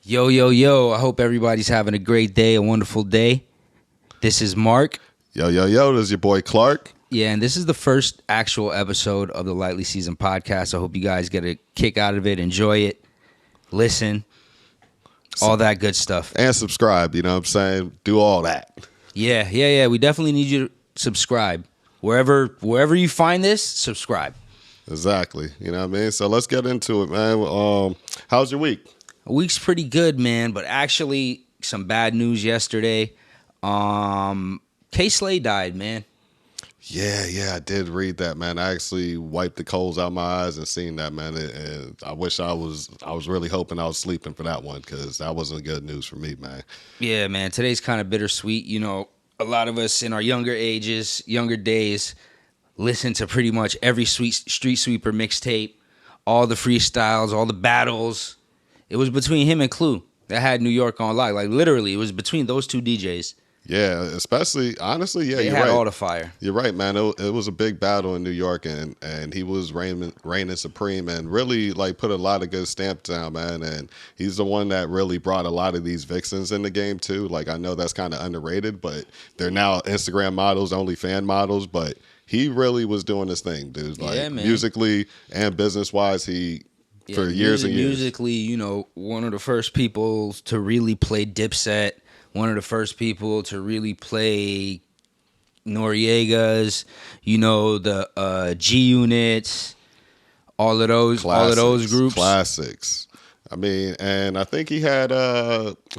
Yo, yo, yo. I hope everybody's having a great day, a wonderful day. This is Mark. Yo, yo, yo. This is your boy Clark. Yeah, and this is the first actual episode of the Lightly Seasoned podcast. I hope you guys get a kick out of it, enjoy it, listen, all that good stuff. And subscribe, you know what I'm saying? Do all that. Yeah. We definitely need you to subscribe. Wherever you find this, subscribe. Exactly. You know what I mean? So let's get into it, man. How's your week? A week's pretty good, man, but actually some bad news yesterday. K-Slay died, man. Yeah, I did read that, man. I actually wiped the coals out my eyes and seen that, man. And I wish I was really hoping I was sleeping for that one because that wasn't good news for me, man. Yeah, man. Today's kind of bittersweet. You know, a lot of us in our younger days, listen to pretty much every Street Sweeper mixtape, all the freestyles, all the battles. It was between him and Clue that had New York on lock. Like, literally, it was between those two DJs. Yeah, especially, honestly, yeah, you're right. They had all the fire. You're right, man. It was a big battle in New York, and he was reigning supreme and really, like, put a lot of good stamps down, man. And he's the one that really brought a lot of these vixens in the game, too. Like, I know that's kind of underrated, but they're now Instagram models, OnlyFans models, but he really was doing his thing, dude. Like, yeah, musically and business-wise, for years and years. Musically, you know, one of the first people to really play Dipset, one of the first people to really play Noriega's, you know, the G-Units, all of those groups. Classics. I mean, and I think he had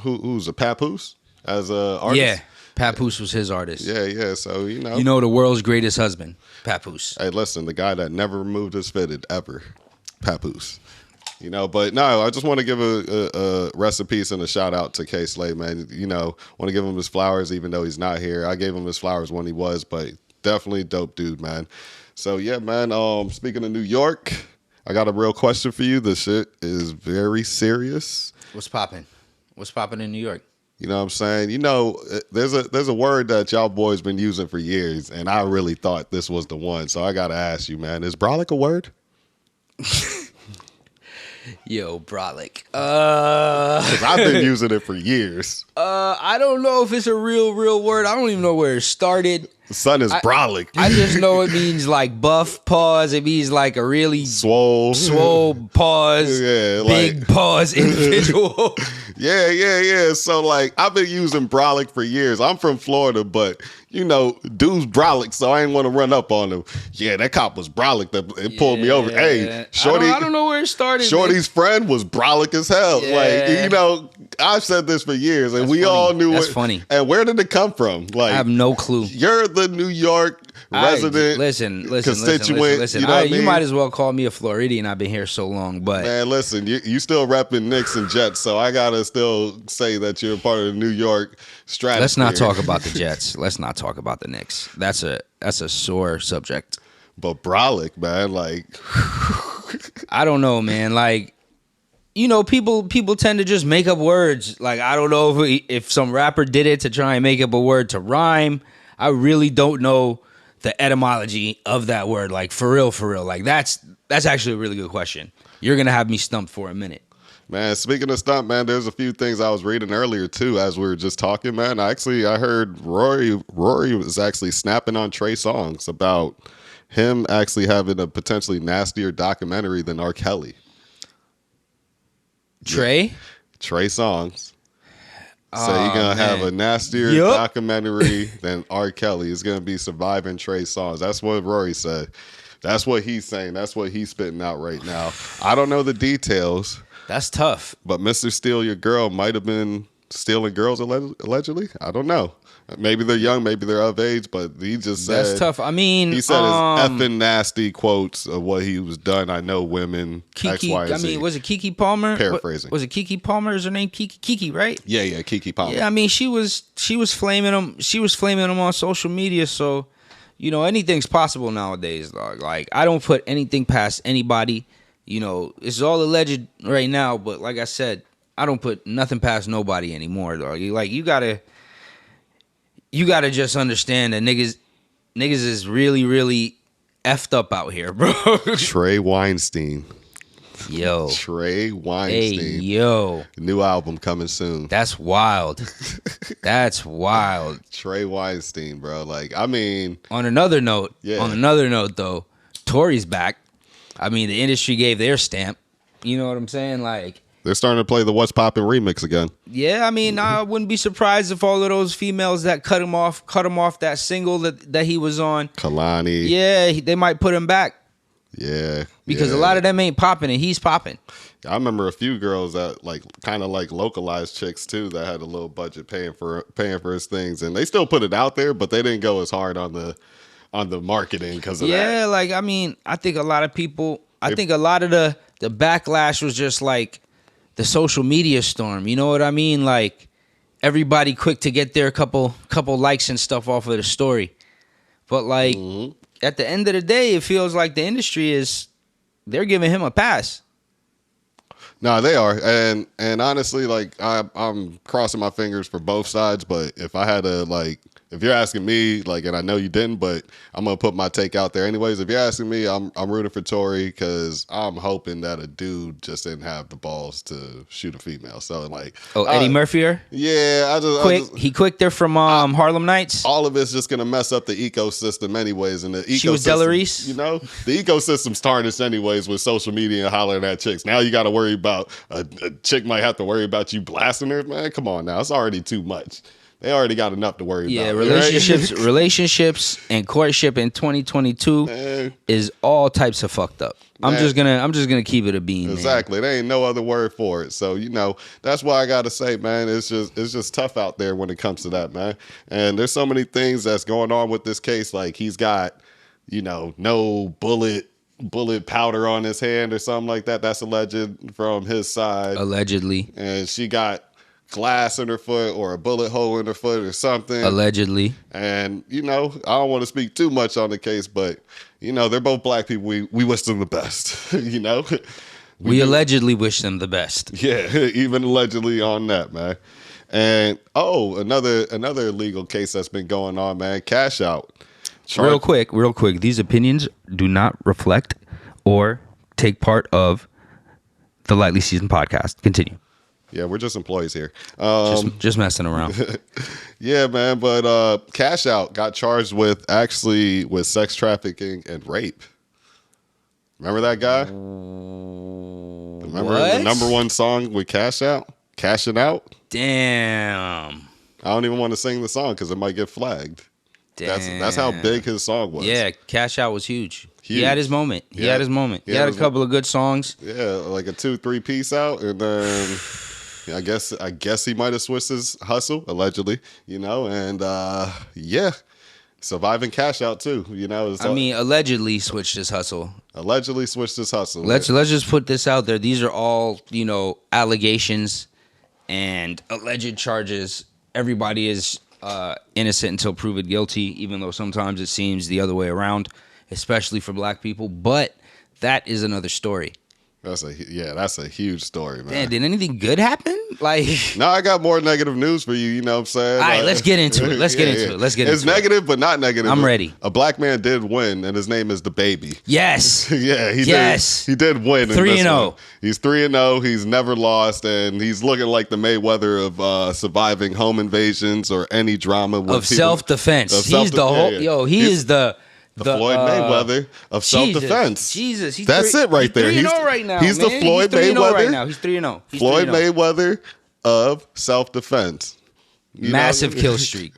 who's a Papoose as a artist? Yeah. Papoose was his artist. Yeah. So, you know. The world's greatest husband, Papoose. Hey, listen, the guy that never removed his fitted ever, Papoose. You know, but no, I just want to give a rest in peace and a shout out to K-Slay, man. You know, want to give him his flowers even though he's not here. I gave him his flowers when he was, but definitely dope dude, man. So, yeah, man, speaking of New York, I got a real question for you. This shit is very serious. What's popping? What's popping in New York? You know what I'm saying? You know, there's a word that y'all boys been using for years, and I really thought this was the one. So I got to ask you, man, is brolic a word? Yo, Brolic. Because I've been using it for years. I don't know if it's a real word. I don't even know where it started. The son is brolic. I just know it means like buff pause. It means like a really swole pause, yeah, big pause individual. Yeah. So, like, I've been using brolic for years. I'm from Florida, but, you know, dude's brolic, so I ain't want to run up on him. Yeah, that cop was brolic. It pulled me over. Hey, Shorty. I don't know where it started. Shorty's friend was brolic as hell. Yeah. Like, you know, I've said this for years, and we all knew it. That's funny. And where did it come from? Like, I have no clue. You're the New York resident, constituent. Listen. You know what I mean? You might as well call me a Floridian. I've been here so long, but man, listen, you still repping Knicks and Jets, so I gotta still say that you're part of the New York stratosphere. Let's not talk about the Jets. Let's not talk about the Knicks. That's a sore subject. But brolic, man, like I don't know, man. Like, you know, people tend to just make up words. Like, I don't know if some rapper did it to try and make up a word to rhyme. I really don't know the etymology of that word. Like, for real. Like, that's actually a really good question. You're going to have me stumped for a minute. Man, speaking of stump, man, there's a few things I was reading earlier, too, as we were just talking, man. I heard Rory was actually snapping on Trey songs about him actually having a potentially nastier documentary than R. Kelly. Trey? Yeah. Trey songs. So you're going to have a nastier documentary than R. Kelly. It's going to be Surviving Trey songs. That's what Rory said. That's what he's saying. That's what he's spitting out right now. I don't know the details. That's tough. But Mr. Steal Your Girl might have been stealing girls allegedly. I don't know. Maybe they're young, maybe they're of age, but he just said... That's tough. I mean... He said his effing nasty quotes of what he was done. I know women, Kiki, X, Y, and Z. I mean, was it Keke Palmer? Paraphrasing. Was it Keke Palmer? Is her name Keke, right? Yeah, Keke Palmer. Yeah, I mean, she was flaming him. She was flaming him on social media, so, you know, anything's possible nowadays, dog. Like, I don't put anything past anybody. You know, it's all alleged right now, but like I said, I don't put nothing past nobody anymore, dog. You gotta just understand that niggas is really, really effed up out here, bro. Trey Weinstein. Yo. Trey Hey, Weinstein. yo. New album coming soon. That's wild. That's wild. Trey Weinstein, bro. Like, I mean, On another note, Yeah. though, Tory's back. I mean, the industry gave their stamp. You know what I'm saying? Like, they're starting to play the What's Poppin' remix again. yeah, I mean, I wouldn't be surprised if all of those females that cut him off that single that he was on. Kalani. Yeah, they might put him back. Yeah. Because yeah. a lot of them ain't popping and he's popping. I remember a few girls that like kind of like localized chicks too that had a little budget paying for his things, and they still put it out there, but they didn't go as hard on the marketing because of that. Yeah, like, I mean, I think a lot of people, think a lot of the backlash was just like the social media storm. You know what I mean? Like, everybody quick to get their couple likes and stuff off of the story. But like, at the end of the day, it feels like the industry they're giving him a pass. No, they are, and honestly, like I'm crossing my fingers for both sides. But if I had to, like, if you're asking me, like, and I know you didn't, but I'm gonna put my take out there anyways. If you're asking me, I'm rooting for Tory because I'm hoping that a dude just didn't have the balls to shoot a female. So like, Eddie Murphy? Yeah, He quicked her from Harlem Nights. All of it's just gonna mess up the ecosystem anyways, and the ecosystem. She was Delarice. You know, the ecosystem's tarnished anyways with social media and hollering at chicks. Now you got to worry about a chick might have to worry about you blasting her. Man, come on now, it's already too much. They already got enough to worry about. Yeah, relationships and courtship in 2022 is all types of fucked up. I'm just gonna keep it a bean. Exactly. Man. There ain't no other word for it. So, you know, that's why I gotta say, man, it's just tough out there when it comes to that, man. And there's so many things that's going on with this case. Like, he's got, you know, no bullet powder on his hand or something like that. That's alleged from his side. Allegedly. And she got glass in her foot or a bullet hole in her foot or something. Allegedly. And, you know, I don't want to speak too much on the case, but, you know, they're both black people. We wish them the best, you know? We allegedly wish them the best. Yeah, even allegedly on that, man. And, another legal case that's been going on, man. Cash Out. Real quick. These opinions do not reflect or take part of the Lightly Seasoned podcast. Continue. Yeah, we're just employees here. Just messing around. Yeah, man. But Cash Out got charged with sex trafficking and rape. Remember that guy? Remember the number one song with Cash Out? Cashing Out? Damn. I don't even want to sing the song because it might get flagged. Damn. That's how big his song was. Yeah, Cash Out was huge. He had his moment. He had a couple of good songs. Yeah, like a 2-3 piece out, and then I guess he might have switched his hustle, allegedly, you know, and surviving Cash Out too, you know. Allegedly switched his hustle. Allegedly switched his hustle. Let's just put this out there. These are all, you know, allegations and alleged charges. Everybody is innocent until proven guilty, even though sometimes it seems the other way around, especially for black people. But that is another story. That's a huge story, man. Man, did anything good happen? Like, no, I got more negative news for you. You know what I'm saying? All right, let's get into it. It's negative, but not negative. I'm ready. A black man did win, and his name is the Baby. Yes. Yeah, he did win. 3-0. He's 3-0. He's never lost, and he's looking like the Mayweather of surviving home invasions or any drama with self-defense. He's the Floyd Mayweather of self-defense. Jesus. That's it right there. He's 3-0 right now. He's the Floyd Mayweather right now. He's 3-0. Floyd Mayweather of self-defense. Massive kill streak.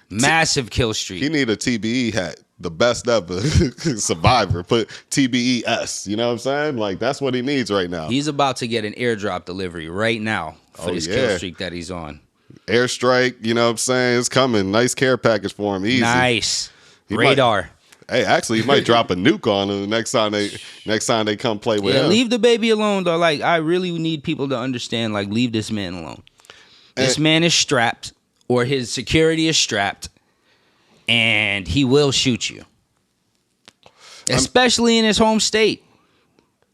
Massive kill streak. He need a TBE hat. The best ever survivor. Put TBES. You know what I'm saying? Like, that's what he needs right now. He's about to get an airdrop delivery right now for this kill streak that he's on. Airstrike, you know what I'm saying? It's coming. Nice care package for him. Easy. Nice. Radar. Hey, actually, he might drop a nuke on him the next time they come play with him. Leave the baby alone, though. Like, I really need people to understand, like, leave this man alone. This man is strapped, or his security is strapped, and he will shoot you. Especially in his home state.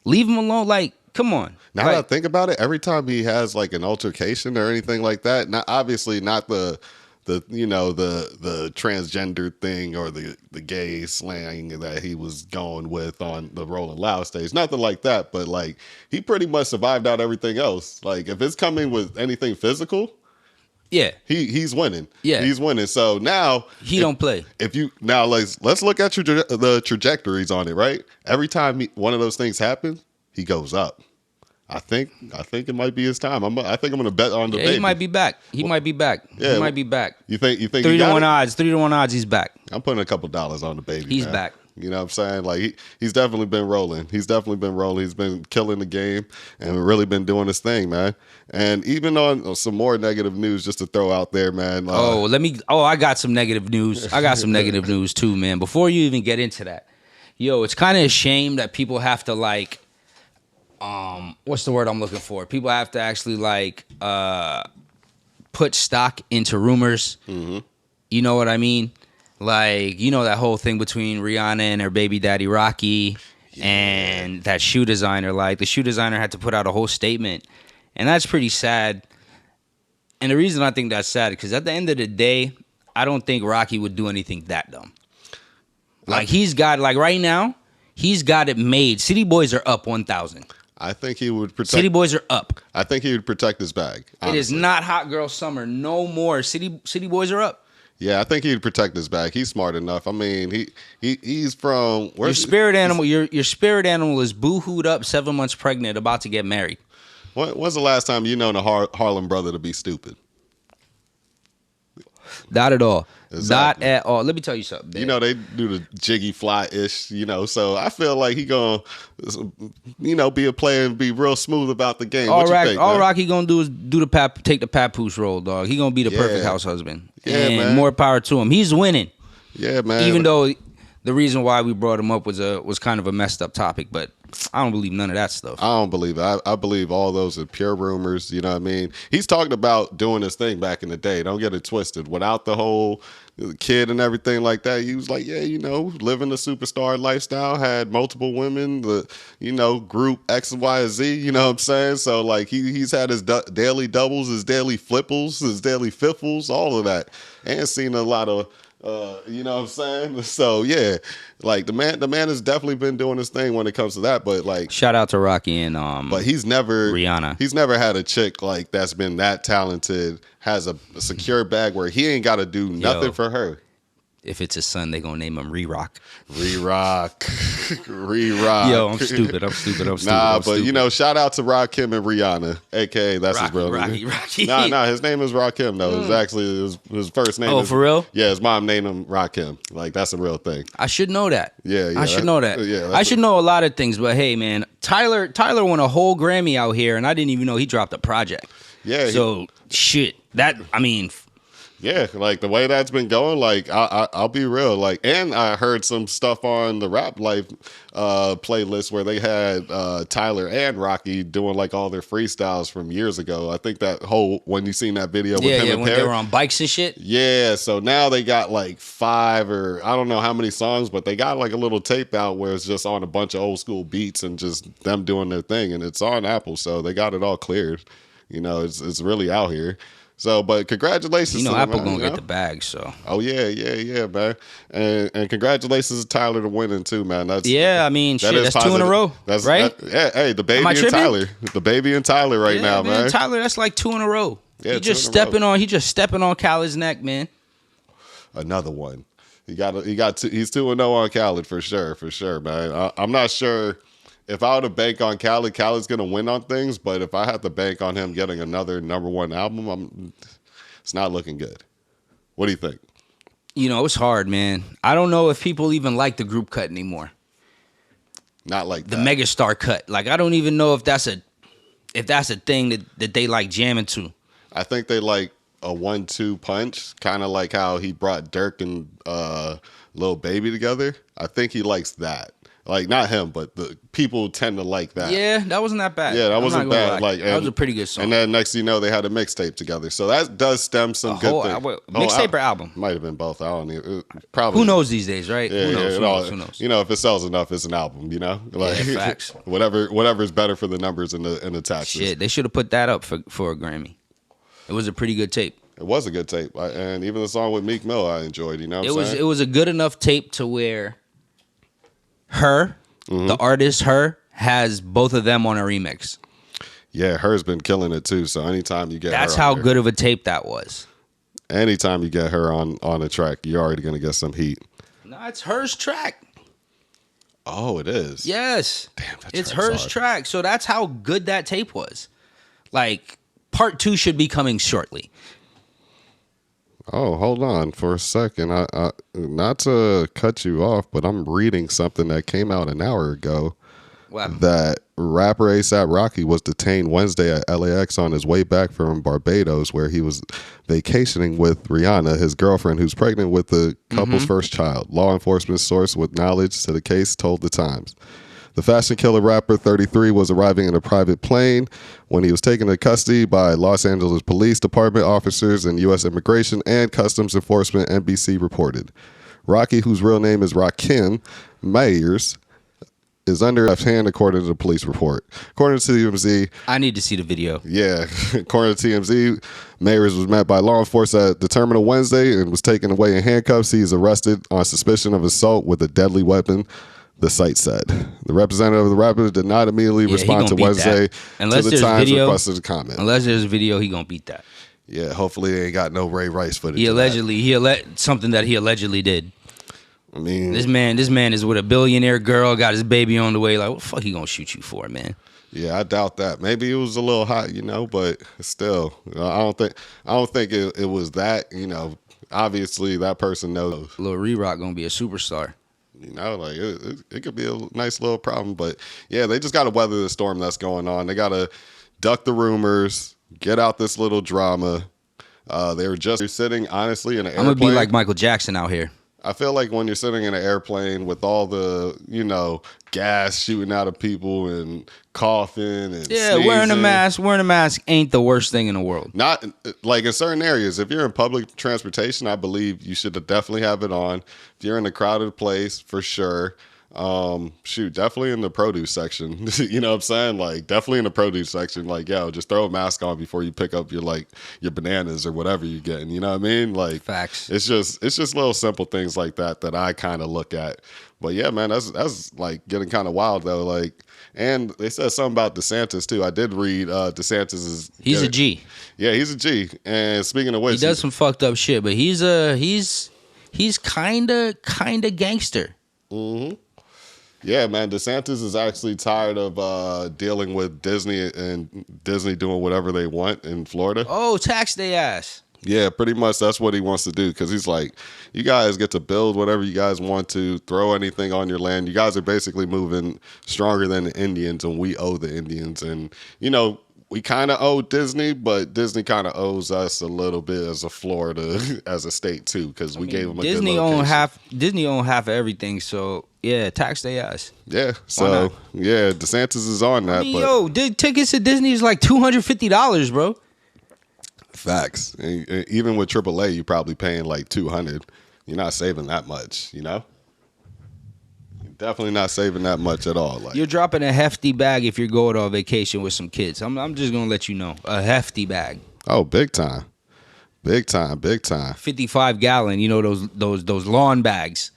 Leave him alone. Like, come on. Now that I think about it, every time he has, like, an altercation or anything like that, obviously not the the transgender thing or the gay slang that he was going with on the Rolling Loud stage. Nothing like that, but like he pretty much survived out everything else. Like if it's coming with anything physical, yeah, he's winning. Yeah, he's winning. So now don't play. If you now let's look at the trajectories on it. Right, every time one of those things happens, he goes up. I think it might be his time. I think I'm going to bet on the baby. He might be back. He might be back. He might be back. You think 3-1 odds? 3-1 odds. He's back. I'm putting a couple dollars on the baby. He's man. back. You know what I'm saying? Like he's definitely been rolling. He's been killing the game and really been doing his thing, man. And even on some more negative news, just to throw out there, man. I got some negative news. I got some negative news too, man. Before you even get into that, it's kind of a shame that people have to like. What's the word I'm looking for? People have to actually like put stock into rumors. Mm-hmm. You know what I mean? Like, that whole thing between Rihanna and her baby daddy Rocky and that shoe designer. Like, the shoe designer had to put out a whole statement. And that's pretty sad. And the reason I think that's sad is because at the end of the day, I don't think Rocky would do anything that dumb. Like, right now, he's got it made. City Boys are up 1,000. I think he would protect. City Boys are up. I think he would protect his bag. Honestly. It is not Hot Girl Summer no more. City Boys are up. Yeah, I think he'd protect his bag. He's smart enough. I mean, he's from your spirit animal. Your spirit animal is boo-hooed up, 7 months pregnant, about to get married. When's the last time you known a Harlem brother to be stupid? Not at all. Exactly. Not at all. Let me tell you something. Babe. They do the jiggy fly-ish, so I feel like he gonna, be a player and be real smooth about the game. What you think, all man? Rocky gonna do is take the papoose role, dog. He gonna be the perfect house husband. Yeah, and man. More power to him. He's winning. Yeah, man. Even though the reason why we brought him up was kind of a messed up topic, but I don't believe none of that stuff. I don't believe it. I believe all those are pure rumors. You know what I mean? He's talked about doing his thing back in the day. Don't get it twisted. Without the whole kid and everything like that, he was like, living the superstar lifestyle, had multiple women, group X, Y, Z, you know what I'm saying? So, like, he's had his daily doubles, his daily flipples, his daily fiffles, all of that. And seen a lot of... you know what I'm saying? So yeah, like the man has definitely been doing his thing when it comes to that. But like, shout out to Rocky and but he's never Rihanna. He's never had a chick like that's been that talented, has a secure bag where he ain't got to do nothing for her. If it's a son, they gonna name him Re-Rock. Re-Rock. Yo, I'm stupid. Nah, but shout out to Rakim and Rihanna, aka that's his real name. Rocky. Nah, his name is Rakim though. It's actually his first name. Oh, for real? Yeah, his mom named him Rakim. Like that's a real thing. I should know that. Yeah. I should know that. Yeah, I should know a lot of things, but hey, man, Tyler won a whole Grammy out here, and I didn't even know he dropped a project. Yeah. So shit. Yeah, like the way that's been going, like I'll be real, like, and I heard some stuff on the Rap Life playlist where they had Tyler and Rocky doing like all their freestyles from years ago. I think that whole when you seen that video with him and when Perry, they were on bikes and shit. Yeah, so now they got like 5 or I don't know how many songs, but they got like a little tape out where it's just on a bunch of old school beats and just them doing their thing, and it's on Apple, so they got it all cleared. It's really out here. So, but congratulations to Apple them, gonna get the bag, so. Oh, yeah, man. And congratulations to Tyler to winning, too, man. That's 2 in a row, right? Hey, the baby and Tyler. The baby and Tyler now, man. Tyler, that's like 2 in a row. Yeah, he just stepping on Khaled's neck, man. Another one. He's 2-0 on Khaled for sure, man. I'm not sure. If I were to bank on Khaled's going to win on things, but if I had to bank on him getting another #1 album, it's not looking good. What do you think? It's hard, man. I don't know if people even like the group cut anymore. Not like the megastar cut. Like, I don't even know if that's a thing that they like jamming to. I think they like a 1-2 punch, kind of like how he brought Dirk and Lil Baby together. I think he likes that. Like, not him, but the people tend to like that. Yeah, that wasn't that bad. Yeah, that wasn't bad. Like, that was a pretty good song. And then next thing you know, they had a mixtape together. So that does stem some good things. Mixtape or album? Might have been both. I don't even. Probably. Who knows these days, right? Yeah, Who knows? If it sells enough, it's an album. Like, facts. Whatever is better for the numbers and the taxes. Shit, they should have put that up for a Grammy. It was a pretty good tape. It was a good tape, and even the song with Meek Mill I enjoyed. You know, what I'm saying? It was a good enough tape to where her, the artist, her has both of them on a remix. Yeah, her's been killing it too. So anytime you get that's her how on there, good of a tape that was. anytime you get her on a track, you're already gonna get some heat. No, it's hers track. Oh, it is. Yes, Damn, that it's track's hers hard. track. So that's how good that tape was. Like part 2 should be coming shortly. Oh, hold on for a second. I not to cut you off, but I'm reading something that came out an hour ago. Wow. That rapper A$AP Rocky was detained Wednesday at LAX on his way back from Barbados, where he was vacationing with Rihanna, his girlfriend, who's pregnant with the couple's first child. Law enforcement source with knowledge to the case told The Times. The fashion killer rapper, 33, was arriving in a private plane when he was taken into custody by Los Angeles Police Department officers and U.S. Immigration and Customs Enforcement, NBC reported. Rocky, whose real name is Rakim Mayers, is under left hand, according to the police report. According to TMZ, I need to see the video. yeah, according to TMZ, Mayers was met by law enforcement at the terminal Wednesday and was taken away in handcuffs. He is arrested on suspicion of assault with a deadly weapon, the site said. The representative of the rapper did not immediately respond to Wednesday to the Times requested a comment. Unless there's a video, he gonna beat that. Yeah, hopefully they ain't got no Ray Rice footage. Something that he allegedly did. I mean, this man is with a billionaire girl, got his baby on the way. Like, what the fuck he gonna shoot you for, man? yeah, I doubt that. Maybe it was a little hot, but still, I don't think it was that. Obviously that person knows. Lil Riri gonna be a superstar. Like it could be a nice little problem, but yeah, they just got to weather the storm that's going on. They got to duck the rumors, get out this little drama. They were just sitting, honestly, in an airplane. I'm gonna be like Michael Jackson out here. I feel like when you're sitting in an airplane with all the, gas shooting out of people and coughing and sneezing. Wearing a mask ain't the worst thing in the world. Not like in certain areas. If you're in public transportation, I believe you should definitely have it on. If you're in a crowded place, for sure. Definitely in the produce section. You know what I'm saying? Like, definitely in the produce section. Like, just throw a mask on before you pick up your bananas or whatever you're getting. You know what I mean? Like, facts. It's just little simple things like that I kind of look at. But yeah, man, that's like getting kind of wild though. Like, and they said something about DeSantis too. I did read DeSantis is a G. Yeah, he's a G. And speaking of which, he does some fucked up shit, but he's kind of gangster. Mm-hmm. Yeah, man, DeSantis is actually tired of dealing with Disney and Disney doing whatever they want in Florida. Oh, tax their ass. Yeah, pretty much that's what he wants to do, because he's like, you guys get to build whatever you guys want to, throw anything on your land. You guys are basically moving stronger than the Indians, and we owe the Indians. And, we kind of owe Disney, but Disney kind of owes us a little bit as a Florida, as a state too, because we gave them a Disney good location. Disney own half of everything, so yeah, tax their ass. Yeah, so yeah, DeSantis is on that. Tickets to Disney is like $250, bro. Facts. And even with AAA, you're probably paying like $200. You're not saving that much, You're definitely not saving that much at all. Like, you're dropping a hefty bag if you're going on vacation with some kids. I'm just gonna let you know, a hefty bag. Oh, big time, big time, big time. 55-gallon, those lawn bags.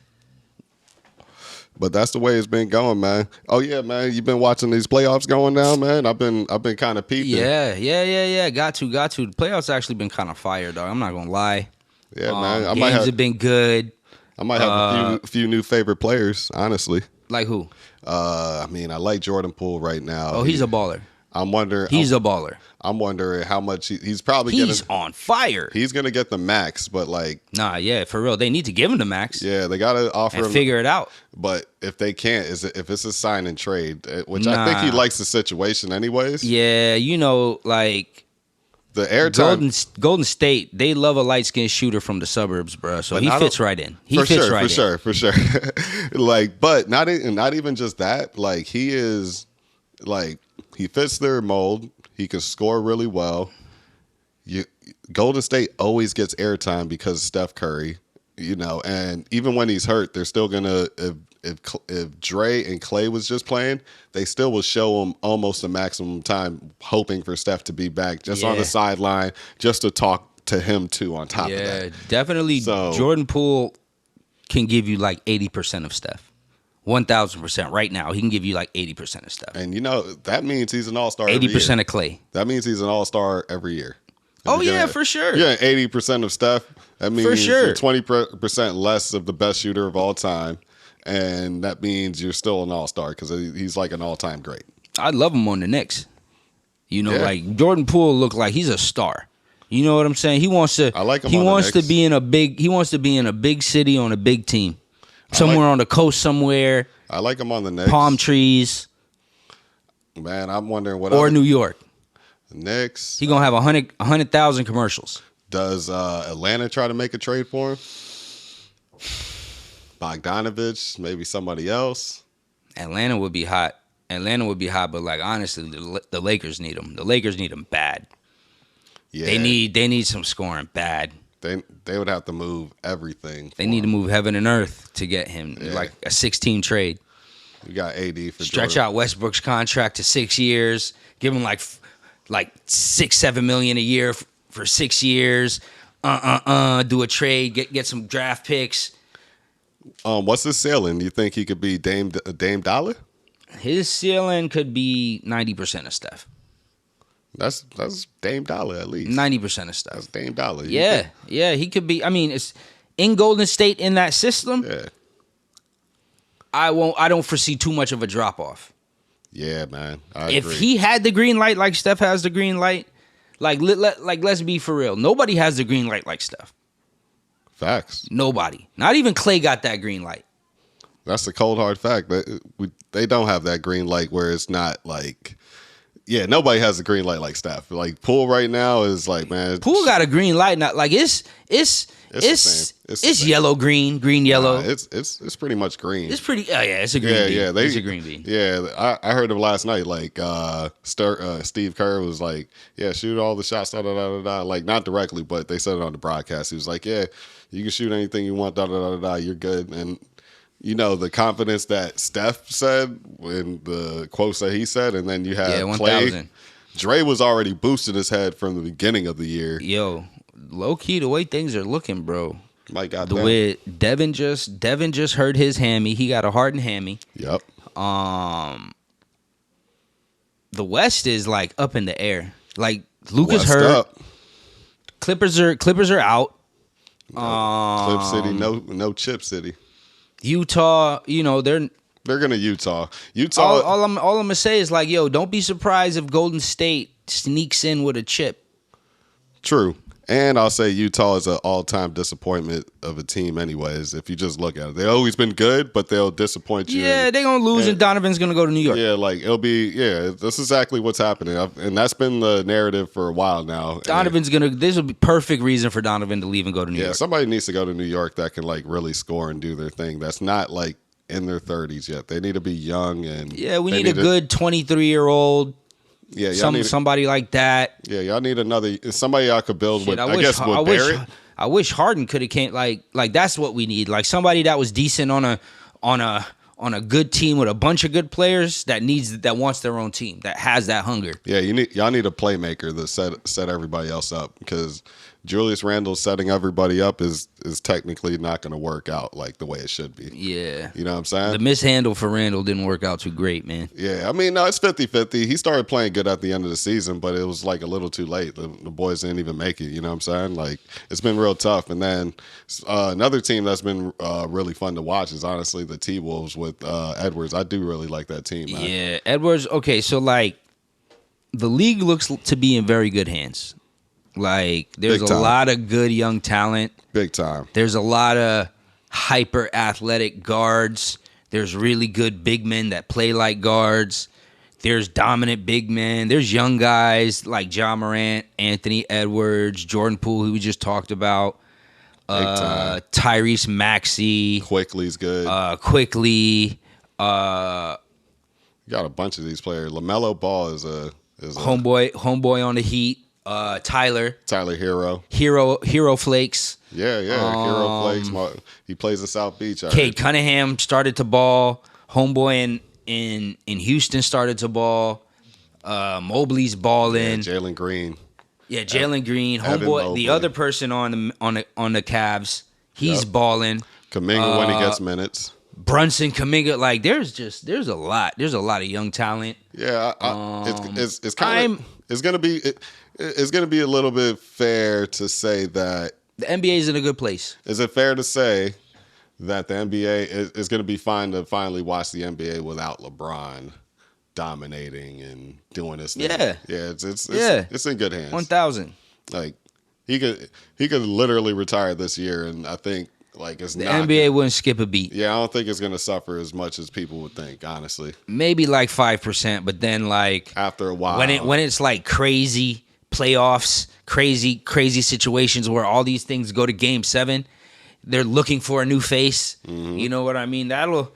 But that's the way it's been going, man. Oh yeah, man. You've been watching these playoffs going down, man. I've been kind of peeping. Yeah. Got to. The playoffs actually been kind of fire, dog. I'm not gonna lie. Yeah, man. Games have been good. I might have a few new favorite players, honestly. Like who? I like Jordan Poole right now. Oh, he's a baller. I'm wondering. He's a baller. I'm wondering how much he's probably He's on fire. He's gonna get the max, but like, nah, yeah, for real. They need to give him the max. Yeah, they gotta offer him. Figure it out. But if they can't, if it's a sign and trade, which I think he likes the situation anyways. Yeah, like the airtime. Golden State, they love a light skinned shooter from the suburbs, bro. So he fits right in. For sure. Like, but not even just that. Like, he is like, he fits their mold. He can score really well. Golden State always gets airtime because of Steph Curry, and even when he's hurt, they're still gonna. If Trey and Clay was just playing, they still will show him almost the maximum time, hoping for Steph to be back, just on the sideline, just to talk to him too. On top of that, yeah, definitely. So- Jordan Poole can give you like 80% of Steph. 1,000% right now. He can give you like 80% of Steph. and that means he's an all-star. 80% of Clay. That means he's an all-star every year. Oh yeah, for sure. Yeah, 80% of Steph. That means For sure. you're 20% less of the best shooter of all time, and that means you're still an all-star because he's like an all-time great. I'd love him on the Knicks. Yeah. Like Jordan Poole look like he's a star. You know what I'm saying? He wants to. I like him He on the wants to Knicks. be in a big. He wants to be in a big city on a big team, somewhere on the coast somewhere. I like him on the Knicks. Palm trees Man, I'm wondering what or other New York. Knicks. He gonna have 100,000 commercials. Does Atlanta try to make a trade for him? Bogdanovich, maybe somebody else. Atlanta would be hot. But like honestly, the Lakers need him. The Lakers need him bad. Yeah, They need some scoring bad. They would have to move everything. They need to move heaven and earth to get him, like a 6-team trade. You got AD for Stretch Jordan. out Westbrook's contract to 6 years. Give him like $6-7 million a year for 6 years. Do a trade. Get some draft picks. What's his ceiling? You think he could be Dame Dollar? His ceiling could be 90% of Steph. That's Dame Dollar at least. 90% of Steph. That's Dame Dollar. Yeah, he could be. I mean, it's in Golden State in that system. Yeah. I don't foresee too much of a drop off. Yeah, man. I If agree. he had the green light like Steph has the green light, let's be for real. Nobody has the green light like Steph. Facts. Nobody. Not even Clay got that green light. That's the cold hard fact. They don't have that green light where it's not like, yeah, nobody has a green light like Steph. Like Poole right now is like, man, Poole got a green light. Not like it's the same. It's the same. yellow, green, yellow. It's pretty much green. It's pretty. Oh yeah, it's a green bean. Yeah, It's a green bean. Yeah, I heard him last night. Like Steve Kerr was like, yeah, shoot all the shots. Da, da, da, da, da. Like not directly, but they said it on the broadcast. He was like, yeah, you can shoot anything you want. Da da da da. Da, you're good. And the confidence that Steph said in the quotes that he said, and then you had 1,000. Trey was already boosting his head from the beginning of the year. Yo, low key, the way things are looking, bro. Mike got The way Devin just hurt his hammy. He got a hardened hammy. Yep. The West is like up in the air. Like Luka's West hurt. up. Clippers are out. Clip City, no Chip City. Utah, they're gonna Utah. all I'm gonna say is like, yo, don't be surprised if Golden State sneaks in with a chip. True. And I'll say Utah is an all-time disappointment of a team anyways, if you just look at it. They've always been good, but they'll disappoint you. Yeah, they're going to lose and Donovan's going to go to New York. Yeah, like it'll be, that's exactly what's happening. And that's been the narrative for a while now. Donovan's going to, this will be perfect reason for Donovan to leave and go to New York. Yeah, somebody needs to go to New York that can like really score and do their thing. That's not like in their 30s yet. They need to be young and. Yeah, we need a good 23-year-old. Yeah, somebody like that. Yeah, y'all need somebody y'all could build with. I guess with Barrett. I wish Harden could have came. Like that's what we need. Like somebody that was decent on a good team with a bunch of good players that wants their own team, that has that hunger. Yeah, y'all need a playmaker to set everybody else up, because Julius Randle setting everybody up is technically not going to work out like the way it should be. Yeah. You know what I'm saying? The mishandle for Randle didn't work out too great, man. Yeah, I mean, no, it's 50-50. He started playing good at the end of the season, but it was like a little too late. The boys didn't even make it, you know what I'm saying? Like, it's been real tough. And then another team that's been really fun to watch is honestly the T-Wolves with Edwards. I do really like that team, man. Yeah, Edwards, okay, so like the league looks to be in very good hands. Like, there's a lot of good young talent. Big time. There's a lot of hyper athletic guards. There's really good big men that play like guards. There's dominant big men. There's young guys like Ja Morant, Anthony Edwards, Jordan Poole, who we just talked about. Tyrese Maxey. Quickly's good. Quickly. You got a bunch of these players. LaMelo Ball is a homeboy on the Heat. Tyler Hero Flakes. Yeah, Hero Flakes. He plays in South Beach. Cade Cunningham started to ball. Homeboy in Houston started to ball. Mobley's balling. Yeah, Jalen Green. Yeah, Jalen Green, Evan homeboy, Mobley. the other person on the Cavs, he's balling. Kuminga when he gets minutes. Brunson, Kuminga, like there's a lot of young talent. Yeah, it's kind of it's gonna be a little bit fair to say that the NBA is in a good place. Is it fair to say that the NBA is going to be fine to finally watch the NBA without LeBron dominating and doing this thing? Yeah, it's in good hands. 1,000. Like he could literally retire this year, and I think like it's the not NBA wouldn't skip a beat. Yeah, I don't think it's going to suffer as much as people would think. Honestly, maybe like 5%, but then like after a while, when it's like crazy playoffs, crazy situations where all these things go to Game 7. They're looking for a new face. Mm-hmm. You know what I mean? That'll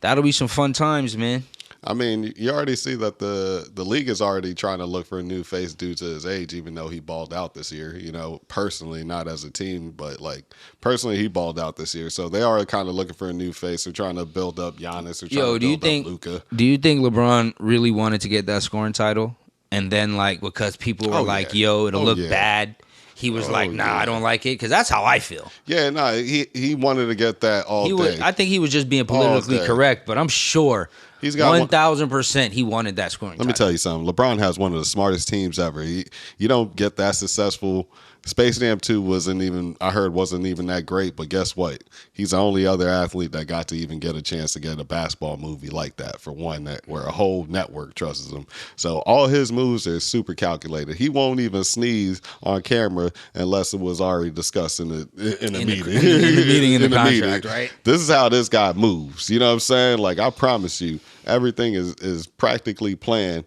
be some fun times, man. I mean, you already see that the league is already trying to look for a new face due to his age, even though he balled out this year. You know, personally, not as a team, but like personally, he balled out this year. So they are kind of looking for a new face. They're trying to build up Giannis. They're trying to build up Luka. Do you think LeBron really wanted to get that scoring title? And then, like, because people were yo, it'll look bad. He was like, nah, I don't like it, because that's how I feel. Yeah, no, he wanted to get that all day. I think he was just being politically correct, but I'm sure he's got 1,000% he wanted that scoring Let me tell you something. LeBron has one of the smartest teams ever. You don't get that successful. Space Jam 2 wasn't even that great, but guess what? He's the only other athlete that got to even get a chance to get a basketball movie like that, for one, where a whole network trusts him. So all his moves are super calculated. He won't even sneeze on camera unless it was already discussed in the meeting. In the contract, right? This is how this guy moves. You know what I'm saying? Like, I promise you, everything is practically planned.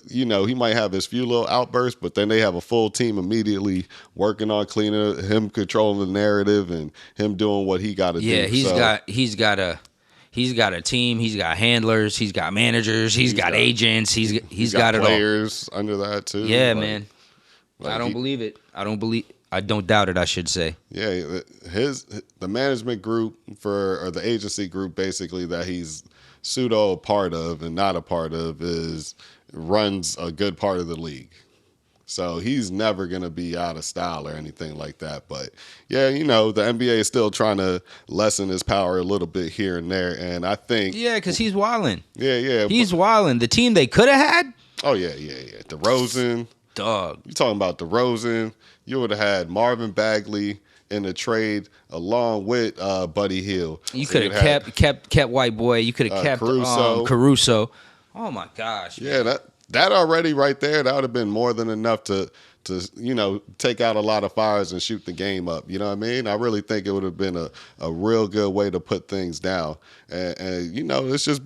You know, he might have his few little outbursts, but then they have a full team immediately working on cleaning him, controlling the narrative, and him doing what he got to do. Yeah, he's got a team. He's got handlers. He's got managers. He's got agents. He's got it all. Players under that too. Yeah, man. I don't believe it. I don't doubt it, I should say. Yeah, the management group or the agency group basically that he's pseudo a part of and not a part of runs a good part of the league. So he's never going to be out of style or anything like that. But yeah, you know, the NBA is still trying to lessen his power a little bit here and there. And I think. Yeah, because he's wilding. Yeah. He's wilding. The team they could have had. Oh, yeah. DeRozan. Dog. You talking about DeRozan. You would have had Marvin Bagley in the trade along with Buddy Hield. You could have kept White Boy. You could have kept Caruso. Oh my gosh. Yeah, man. that already right there, that would have been more than enough to you know, take out a lot of fires and shoot the game up. You know what I mean? I really think it would have been a real good way to put things down. And you know, it's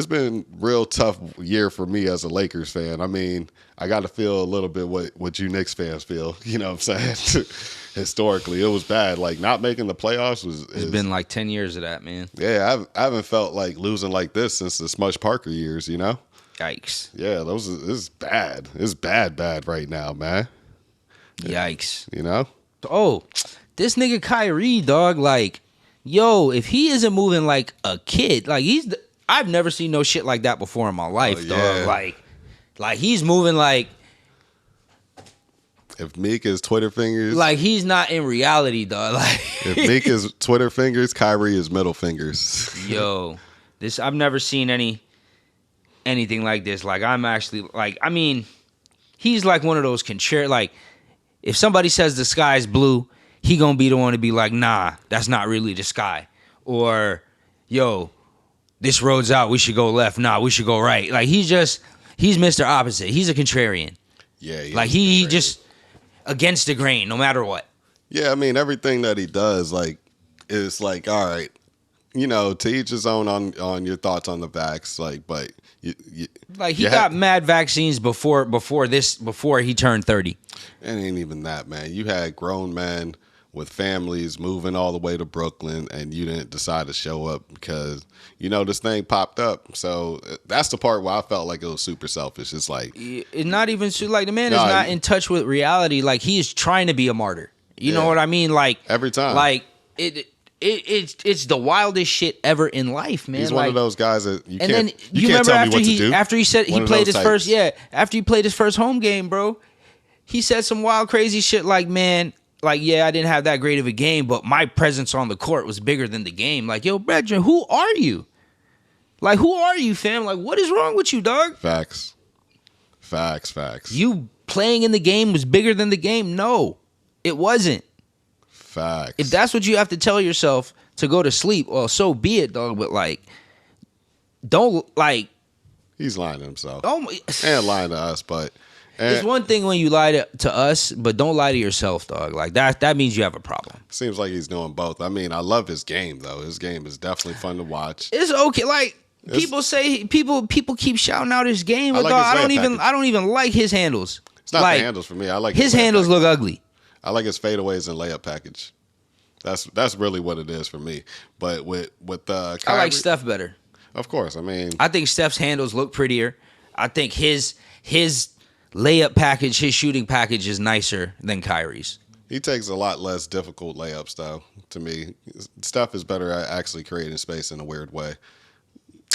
been real tough year for me as a Lakers fan. I mean, I got to feel a little bit what you Knicks fans feel. You know what I'm saying? Historically, it was bad. Like, not making the playoffs It's been like 10 years of that, man. Yeah, I haven't felt like losing like this since the Smush Parker years, you know? Yikes. Yeah, it's bad. It's bad right now, man. Yikes. You know? Oh, this nigga Kyrie, dog, like, yo, if he isn't moving like a kid, like I've never seen no shit like that before in my life, dog. Like he's moving like if Meek is Twitter fingers, like he's not in reality, dog. Like if Meek is Twitter fingers, Kyrie is middle fingers. Yo, I've never seen anything like this. Like, I'm actually like, I mean, he's like one of those like, if somebody says the sky's blue, he gonna be the one to be like, nah, that's not really the sky. Or, yo, this road's out, we should go left. Nah, we should go right. Like, he's Mr. Opposite. He's a contrarian. Yeah. Like, he just against the grain, no matter what. Yeah, I mean, everything that he does, like, is like, all right, you know, to each his own on your thoughts on the vax, like, but he got mad vaccines before he turned 30. It ain't even that, man. You had grown men with families moving all the way to Brooklyn, and you didn't decide to show up because, you know, this thing popped up. So that's the part where I felt like it was super selfish. It's like, it's not even like the man is not in touch with reality. Like, he is trying to be a martyr. You know what I mean? Like, every time, like it's the wildest shit ever in life, man. He's like, one of those guys that you and can't. Then you can't remember tell me what to do. After he said he played his first, after he played his first home game, bro. He said some wild, crazy shit like, man, like, yeah, I didn't have that great of a game, but my presence on the court was bigger than the game. Like, yo, brethren, who are you? Like, who are you, fam? Like, what is wrong with you, dog? Facts. You playing in the game was bigger than the game? No, it wasn't. Facts. If that's what you have to tell yourself to go to sleep, well, so be it, dog. But, like, don't, like... He's lying to himself. Oh, and lying to us, but... It's one thing when you lie to us, but don't lie to yourself, dog. Like that means you have a problem. Seems like he's doing both. I mean, I love his game though. His game is definitely fun to watch. It's okay. Like people say, people keep shouting out his game. But dog, I don't even like his handles. It's not like, the handles for me. I like his handles look ugly. I like his fadeaways and layup package. That's really what it is for me. But with Kyrie, I like Steph better. Of course, I mean, I think Steph's handles look prettier. I think his layup package, his shooting package is nicer than Kyrie's. He takes a lot less difficult layups, though, to me. Steph is better at actually creating space in a weird way.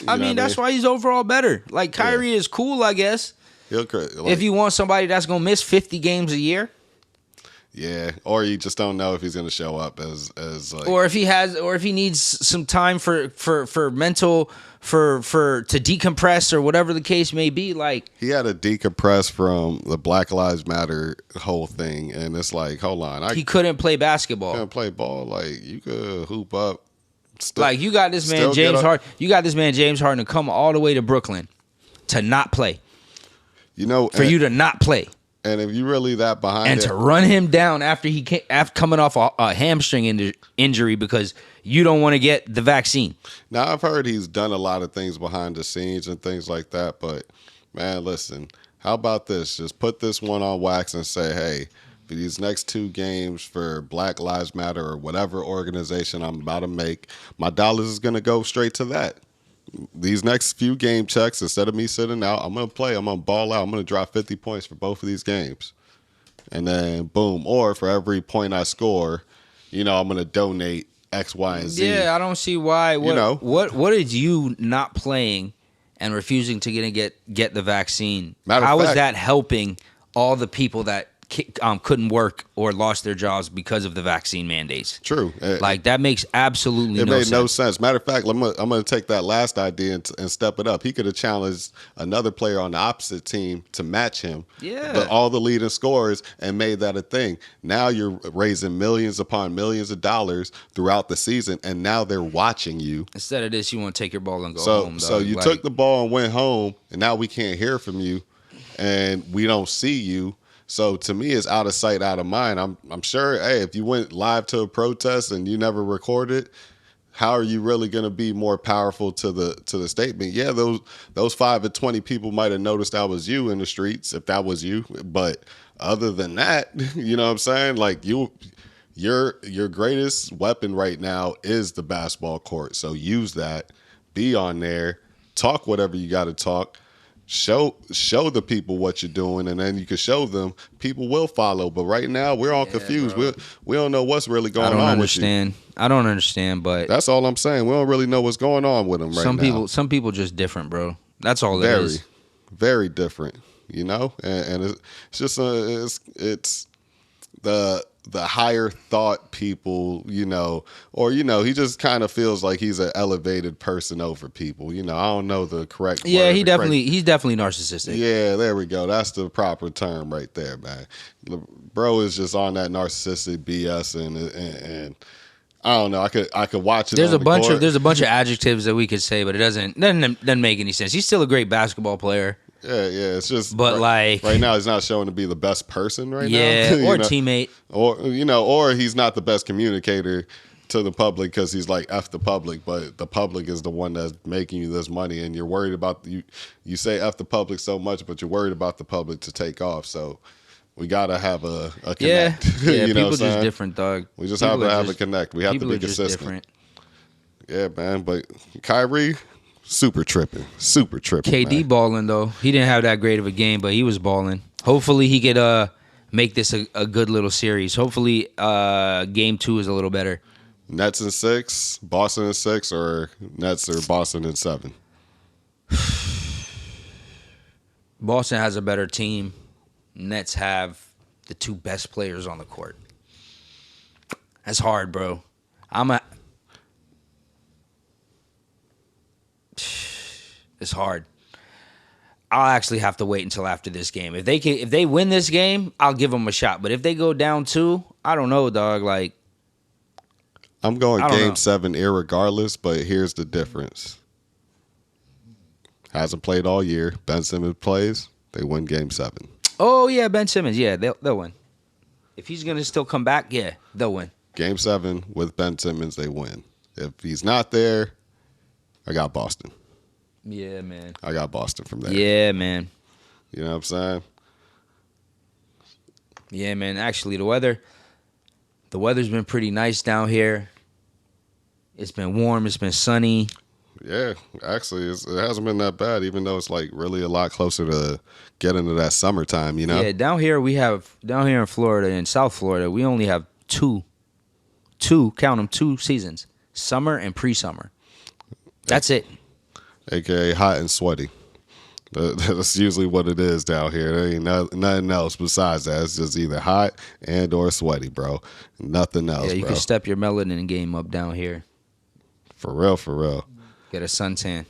I mean, that's why he's overall better. Like, Kyrie is cool, I guess. If you want somebody that's going to miss 50 games a year. Yeah, or you just don't know if he's going to show up as like, or if he needs some time for mental to decompress or whatever the case may be. Like, he had to decompress from the Black Lives Matter whole thing, and it's like, hold on, he couldn't play basketball. Couldn't play ball. Like, you could hoop up. Like, you got this man James Harden. You got this man James Harden to come all the way to Brooklyn to not play. You know, you to not play. And if you really that behind and to run him down after coming off a hamstring injury because you don't want to get the vaccine. Now, I've heard he's done a lot of things behind the scenes and things like that, but man, listen, how about this? Just put this one on wax and say, hey, for these next 2 games for Black Lives Matter or whatever organization I'm about to make, my dollars is going to go straight to that. These next few game checks, instead of me sitting out, I'm going to play. I'm going to ball out. I'm going to drop 50 points for both of these games. And then, boom. Or for every point I score, I'm going to donate X, Y, and Z. Yeah, I don't see why. What is you not playing and refusing to get the vaccine? How is that helping all the people that couldn't work or lost their jobs because of the vaccine mandates? True. Like, that makes absolutely no sense. It made no sense. Matter of fact, I'm going to take that last idea and step it up. He could have challenged another player on the opposite team to match him. Yeah. All the leading scorers and made that a thing. Now you're raising millions upon millions of dollars throughout the season, and now they're watching you. Instead of this, you want to take your ball and go home. So you took the ball and went home, and now we can't hear from you, and we don't see you. So to me, it's out of sight, out of mind. I'm sure, hey, if you went live to a protest and you never recorded, how are you really going to be more powerful to the statement? Yeah, those 5 to 20 people might have noticed that was you in the streets, if that was you. But other than that, you know what I'm saying? Like, your greatest weapon right now is the basketball court. So use that. Be on there. Talk whatever you got to talk. Show the people what you're doing, and then you can show them. People will follow. But right now, we're all confused. We don't know what's really going on with you. I don't understand, but that's all I'm saying. We don't really know what's going on with them right now. Some people just different, bro. That's all it is. Very different, and it's just it's the higher thought people, or he just kind of feels like he's an elevated person over people. I don't know the correct. Yeah, he's definitely narcissistic. Yeah, there we go. That's the proper term right there, man. Bro is just on that narcissistic BS, and I don't know. I could watch it. There's a bunch of adjectives that we could say, but it doesn't make any sense. He's still a great basketball player. Yeah, it's just. But right now, he's not showing to be the best person right now. Yeah, or teammate, or he's not the best communicator to the public because he's like F the public, but the public is the one that's making you this money, and you're worried about you say F the public so much, but you're worried about the public to take off. So we gotta have a connect. Yeah, people just different, dog. We just have to have a connect. We have to be consistent. Yeah, man. But Kyrie. Super tripping. KD man. balling though. He didn't have that great of a game, but he was balling. Hopefully he could make this a good little series. Hopefully game 2 is a little better. Nets in 6, Boston in 6, or Nets or Boston in 7? Boston has a better team. Nets have the two best players on the court. That's hard, bro. It's hard. I'll actually have to wait until after this game. If they win this game, I'll give them a shot. But if they go down 2, I don't know, dog. Like, I'm going Game 7 irregardless, but here's the difference. Hasn't played all year. Ben Simmons plays, they win Game 7. Oh, yeah, Ben Simmons. Yeah, they'll win. If he's going to still come back, yeah, they'll win. Game 7 with Ben Simmons, they win. If he's not there, I got Boston. Yeah, man. I got Boston from there. Yeah, man. You know what I'm saying? Yeah, man. Actually, the weather's been pretty nice down here. It's been warm. It's been sunny. Yeah, actually, it hasn't been that bad, even though it's like really a lot closer to getting to that summertime, you know? Yeah, down here in Florida, in South Florida, we only have two, count them, 2 seasons, summer and pre-summer. That's it. AKA hot and sweaty. That's usually what it is down here. There ain't nothing else besides that. It's just either hot and or sweaty, bro. Nothing else, Yeah, you bro. can step your melanin game up down here. For real, for real. Get a suntan.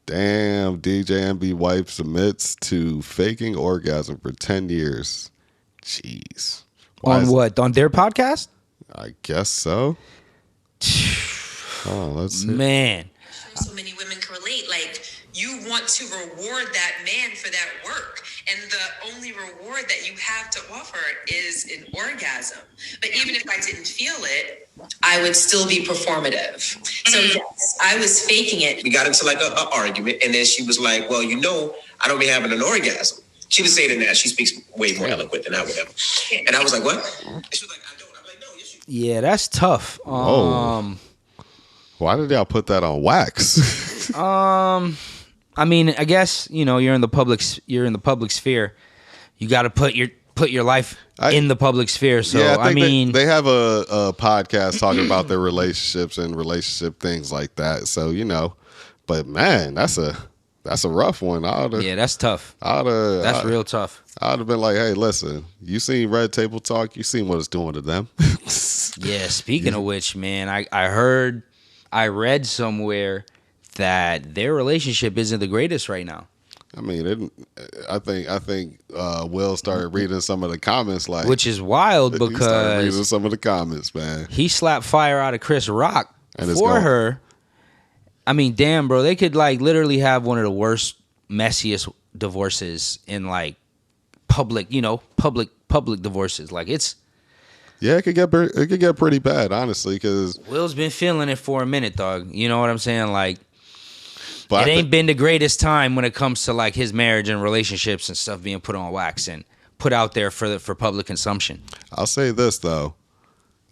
Damn, DJ MB wife submits to faking orgasm for 10 years. Jeez. On what? On their podcast? I guess so. Oh, let's see. Man. So many women can relate. Like, you want to reward that man for that work, and the only reward that you have to offer is an orgasm. But even if I didn't feel it, I would still be performative. So yes, I was faking it. We got into like an argument, and then she was like, well, I don't be having an orgasm. She didn't say it in that. She speaks way more eloquent than I would ever. And I was like, what? And she was like, I don't. I'm like, no, yes, you do. Yeah, that's tough. Why did y'all put that on wax? I mean, I guess, you're in the public sphere. You got to put your life in the public sphere. So yeah, I mean, they have a podcast talking about their relationships and relationship things like that. So, but man, that's a rough one. Yeah, that's tough. That's real tough. I'd have been like, hey, listen, you seen Red Table Talk? You seen what it's doing to them. Yeah, speaking of which, man, I read somewhere that their relationship isn't the greatest right now. I mean, I think Will started reading some of the comments, which is wild because he started reading some of the comments, man. He slapped fire out of Chris Rock for her. I mean, damn, bro, they could like literally have one of the worst, messiest divorces in like public divorces. Like it's. Yeah, it could get pretty bad, honestly, because Will's been feeling it for a minute, dog. You know what I'm saying? Like, it ain't been the greatest time when it comes to like his marriage and relationships and stuff being put on wax and put out there for public consumption. I'll say this though,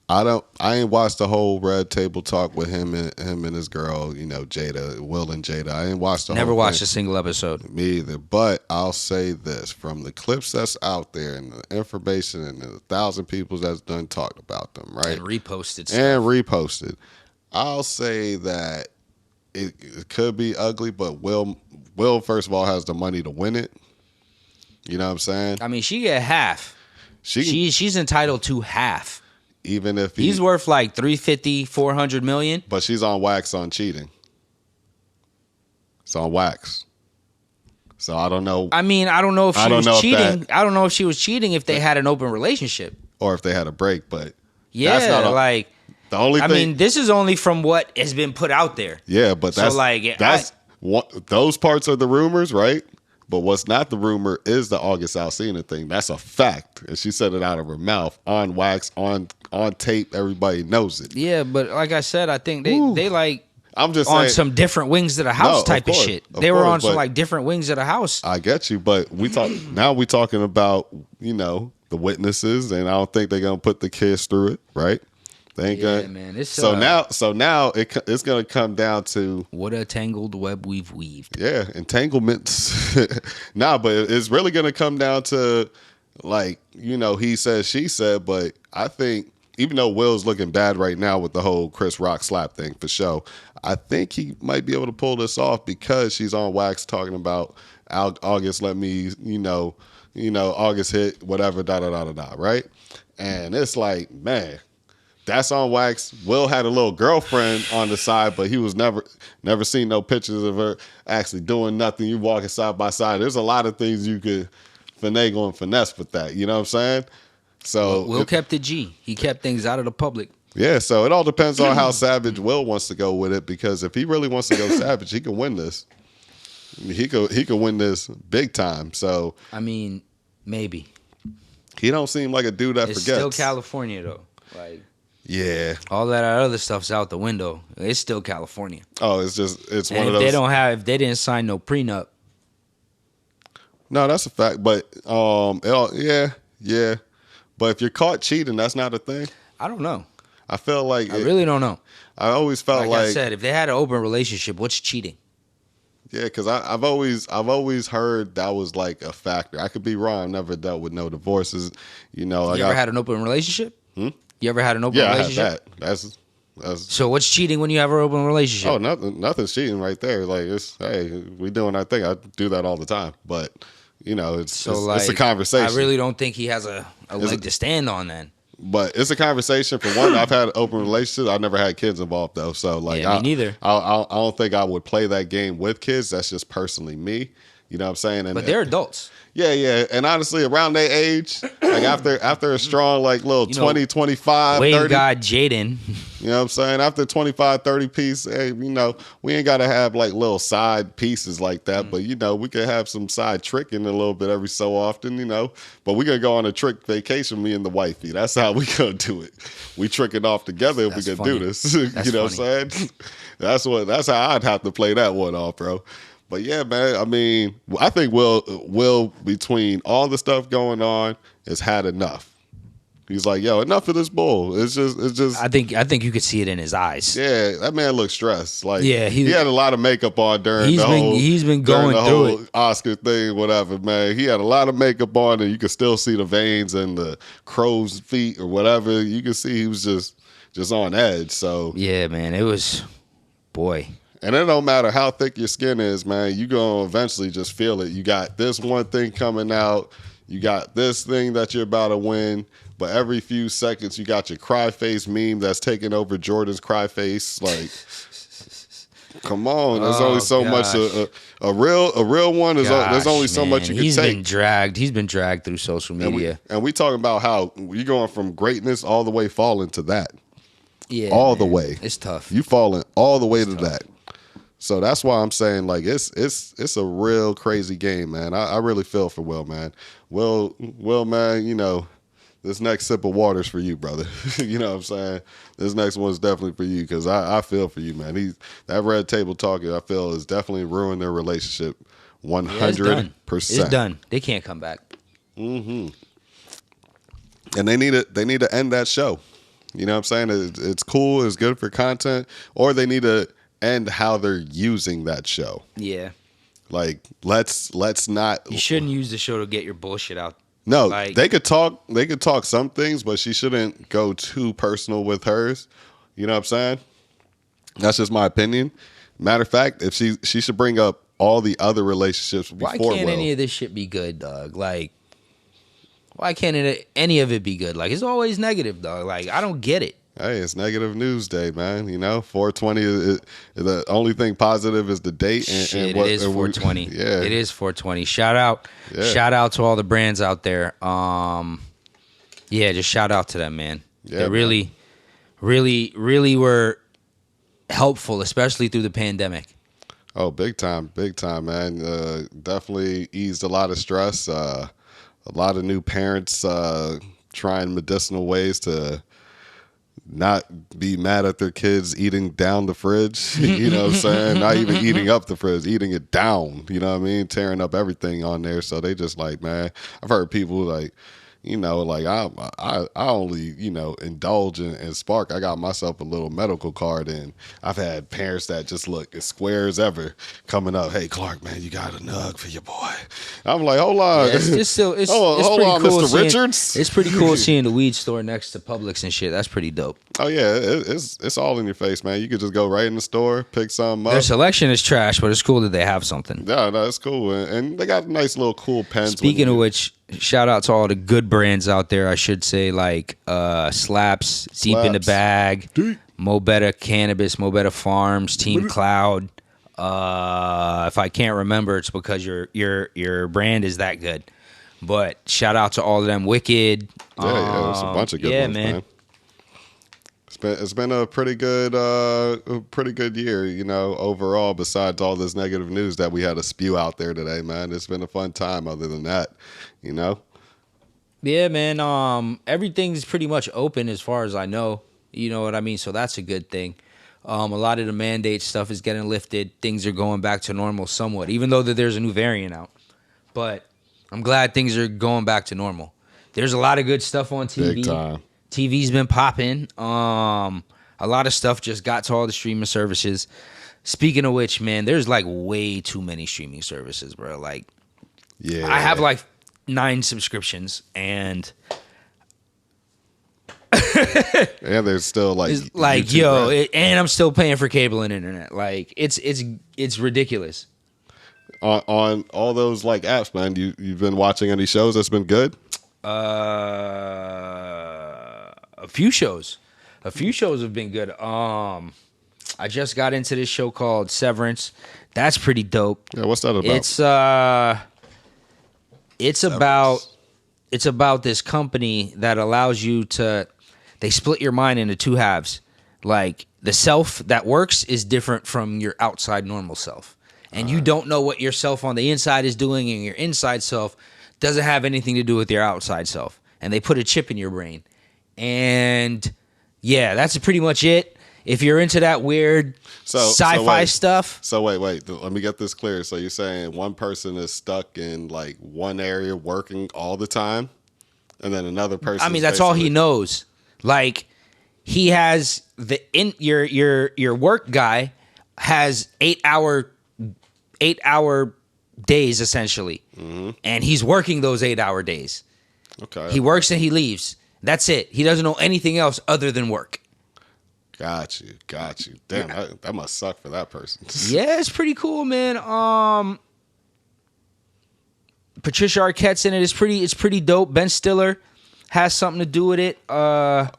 I ain't watched the whole Red Table Talk with him and his girl, Jada, Will and Jada. I ain't watched the Never whole watched thing. a single episode. Me either. But I'll say this, from the clips that's out there and the information and the 1,000 people that's done talked about them, right? And reposted. I'll say that it could be ugly, but Will first of all has the money to win it. You know what I'm saying? I mean, she get half. She's entitled to half. Even if he's worth like 350, 400 million. But she's on wax on cheating. It's on wax. So I don't know. I mean, I don't know if she was cheating. I don't know if she was cheating if they had an open relationship. Or if they had a break, but yeah, that's not like the only thing. I mean, this is only from what has been put out there. Yeah, but that's those parts are the rumors, right? But what's not the rumor is the August Alsina thing. That's a fact. And she said it out of her mouth on wax, on tape. Everybody knows it. Yeah, but like I said, I think they like I'm just on saying, some different wings of the house type of shit. They were on some like different wings of the house. I get you, but we talking about, the witnesses, and I don't think they're gonna put the kids through it, right? They ain't gonna. Man, it's, so now it's gonna come down to what a tangled web we've weaved. Yeah, entanglements. But it's really gonna come down to like, he said, she said. But I think even though Will's looking bad right now with the whole Chris Rock slap thing for show, I think he might be able to pull this off because she's on wax talking about August let me, August hit, whatever, right? And it's like, man, that's on wax. Will had a little girlfriend on the side, but he was never seen no pictures of her actually doing nothing. You walking side by side. There's a lot of things you could finagle and finesse with that. You know what I'm saying? So Will kept it G. He kept things out of the public. Yeah, so it all depends on how savage Will wants to go with it, because if he really wants to go savage, he can win this. He could win this big time. So I mean, maybe. He don't seem like a dude that It's forgets. still California though. Like, yeah. all that other stuff's out the window. It's still California. Oh, it's And one of if those. if they didn't sign no prenup. No, that's a fact. But yeah. But if you're caught cheating, that's not a thing. I don't know. I feel like I really don't know. I always felt Like I said, if they had an open relationship, what's cheating? yeah, because I've always heard that was like a factor. I could be wrong. I've never dealt with no divorces. You ever had an open relationship? You ever had an open Yeah, I relationship? had that. That's So what's cheating when you have an open relationship? oh, nothing's cheating right there. Like it's hey, we doing our thing. I do that all the time, but it's a conversation. I really don't think he has a leg to stand on then. But it's a conversation. For one, I've had open relationships. I've never had kids involved though, so like Yeah, me neither. I don't think I would play that game with kids. That's just personally me. You know what I'm saying? But they're adults. Yeah. And honestly, around their age, like after a strong like little 20, 25, Wade 30. got Jaden. You know what I'm saying? After 25, 30 piece, hey, we ain't got to have like little side pieces like that. But, we can have some side tricking a little bit every so often, But we going to go on a trick vacation, me and the wifey. That's how we going to do it. We tricking off together if we can do this. You know what I'm saying? That's how I'd have to play that one off, bro. But yeah, man, I mean, I think Will, between all the stuff going on, has had enough. He's like, yo, enough of this bull. It's just. I think you could see it in his eyes. Yeah, that man looked stressed. Like, Yeah, he had a lot of makeup on during He's been going the through whole it. Oscar thing, whatever, man. He had a lot of makeup on, and you could still see the veins and the crow's feet or whatever. You could see he was just on edge. So Yeah, man, it was, boy. And it don't matter how thick your skin is, man. You gonna eventually just feel it. You got this one thing coming out. You got this thing that you're about to win. But every few seconds, you got your cry face meme that's taking over Jordan's cry face. Like, come on. There's only so much. A real one is. There's only so much you can take. He's been dragged through social media. And we talking about how you going from greatness all the way falling to that. Yeah, all the way. It's tough. You falling all the way to that. So that's why I'm saying, like, it's a real crazy game, man. I really feel for Will, man. Will, man, this next sip of water's for you, brother. You know what I'm saying? This next one's definitely for you, because I feel for you, man. That red table talking, I feel, has definitely ruined their relationship 100%. It's done. They can't come back. Mm-hmm. And they need to end that show. You know what I'm saying? It's cool. It's good for content. Or they need to end how they're using that show. Yeah. Like, let's not. You shouldn't use the show to get your bullshit out. No, like, they could talk some things, but she shouldn't go too personal with hers. You know what I'm saying? That's just my opinion. Matter of fact, if she should bring up all the other relationships before. Why can't any of this shit be good, dog? Like, why can't any of it be good? Like, it's always negative, dog. Like, I don't get it. Hey, it's negative news day, man. 420 is the only thing positive is the date. And it is 420. Yeah, it is 420. Shout out to all the brands out there. Just shout out to them, man. Yeah, they really, really, really were helpful, especially through the pandemic. Oh, big time, man. Definitely eased a lot of stress. A lot of new parents trying medicinal ways to not be mad at their kids eating down the fridge. You know what I'm saying? Not even eating up the fridge, eating it down. You know what I mean? Tearing up everything on there. So they just like, man, I've heard people like, like I only, indulge in Spark. I got myself a little medical card, and I've had parents that just look as square as ever coming up. Hey, Clark, man, you got a nug for your boy. I'm like, hold on. Yeah, it's still, it's hold pretty on, cool Mr. Richards. It's pretty cool seeing the weed store next to Publix and shit. That's pretty dope. Oh yeah, it's all in your face, man. You could just go right in the store, pick something up. Their selection is trash, but it's cool that they have something. Yeah, no, it's cool, and they got nice little cool pens. Speaking of which, Shout out to all the good brands out there, I should say, like Slaps, Deep in the Bag, Mo Better Cannabis, Mo Better Farms, Team Cloud. If I can't remember, it's because your brand is that good. But shout out to all of them. Wicked. Yeah, there's a bunch of good ones, man. It's been a pretty good year, you know, overall, besides all this negative news that we had to spew out there today, man. It's been a fun time other than that, you know? Yeah, man. Everything's pretty much open as far as I know. You know what I mean? So that's a good thing. A lot of the mandate stuff is getting lifted. Things are going back to normal somewhat, even though that there's a new variant out. But I'm glad things are going back to normal. There's a lot of good stuff on TV. Big time. TV's been popping. A lot of stuff just got to all the streaming services. Speaking of which, man, there's like way too many streaming services, bro. Like, yeah, I have like 9 subscriptions, and and there's still like YouTube, right? And I'm still paying for cable and internet. Like, it's ridiculous. On all those like apps, man. You've been watching any shows that's been good? A few shows have been good. I just got into this show called Severance. That's pretty dope. Yeah, what's that about? It's about this company that allows you to. They split your mind into 2 halves. Like, the self that works is different from your outside normal self, and you don't know what your self on the inside is doing, and your inside self doesn't have anything to do with your outside self. And they put a chip in your brain. And yeah, that's pretty much it. If you're into that weird sci-fi stuff. So wait. Let me get this clear. So you're saying one person is stuck in like one area working all the time, and then another person. I mean, that's all he knows. Like, he has your work guy has 8-hour days essentially, and he's working those 8-hour days. Okay. He works and he leaves. That's it. He doesn't know anything else other than work. Got you. Damn, that must suck for that person. Yeah, it's pretty cool, man. Patricia Arquette's in it. It's pretty dope. Ben Stiller has something to do with it. What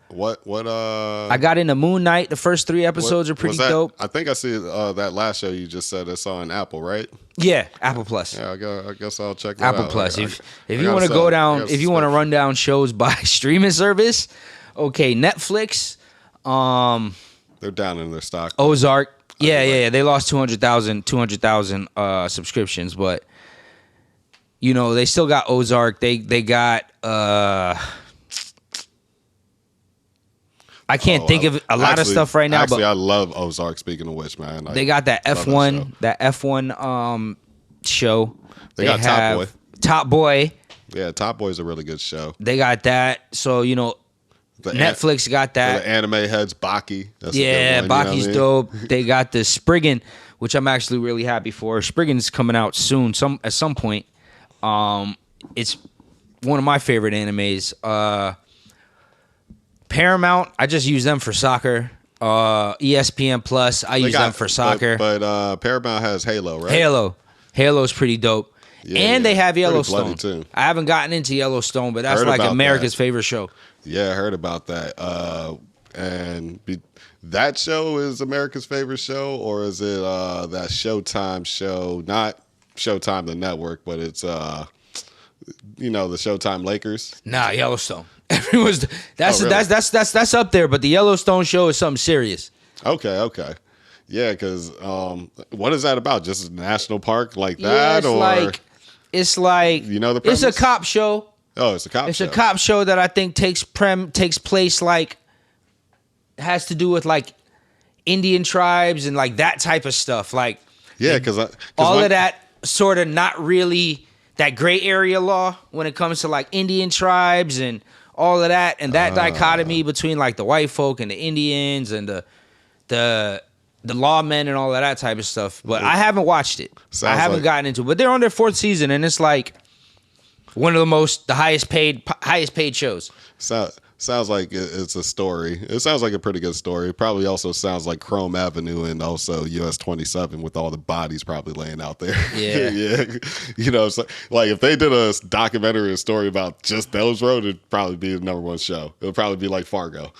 I got into Moon Knight. The first 3 episodes are pretty dope. I think I see that last show you just said it's on Apple, right? Yeah, Apple Plus. Yeah, I guess I'll check that out. Apple Plus. If you want to go down, if you want to run down shows by streaming service, okay, Netflix. They're down in their stock. Ozark. Yeah. They lost 200,000 subscriptions, but you know, they still got Ozark. They got I can't think of a lot of stuff right now. Actually, but I love Ozark. Speaking of which, man, they got that F1 show. They got Top Boy. Top Boy. Yeah, Top Boy is a really good show. They got that. So, you know, Netflix got that. The anime heads, Baki. That's Baki's dope. They got the Spriggan, which I'm actually really happy for. Spriggan's coming out soon, at some point. It's one of my favorite animes. Paramount, I just use them for soccer. ESPN Plus, I use them for soccer. But Paramount has Halo, right? Halo's pretty dope. Yeah, and they have Yellowstone. Too. I haven't gotten into Yellowstone, but that's like America's favorite show. Yeah, I heard about that. That show is America's favorite show, or is it that Showtime show? Not Showtime the network, but it's the Showtime Lakers. Nah, Yellowstone. Everyone's that's up there, but the Yellowstone show is something serious. Okay. Yeah, because what is that about? Just a national park like that, it's like you know the premise? It's a cop show. Oh, it's a cop show. It's a cop show that I think takes place like has to do with like Indian tribes and like that type of stuff. Like because all of that sort of not really that gray area law when it comes to like Indian tribes and all of that, and that dichotomy between like the white folk and the Indians and the lawmen and all of that type of stuff. But I haven't watched it. I haven't gotten into it. But they're on their 4th season, and it's like one of the highest paid shows. Sounds like it's a story. It sounds like a pretty good story. It probably also sounds like Chrome Avenue and also US 27 with all the bodies probably laying out there. Yeah. Yeah. You know, so, like if they did a documentary, a story about just those roads, it'd probably be the #1 show. It would probably be like Fargo.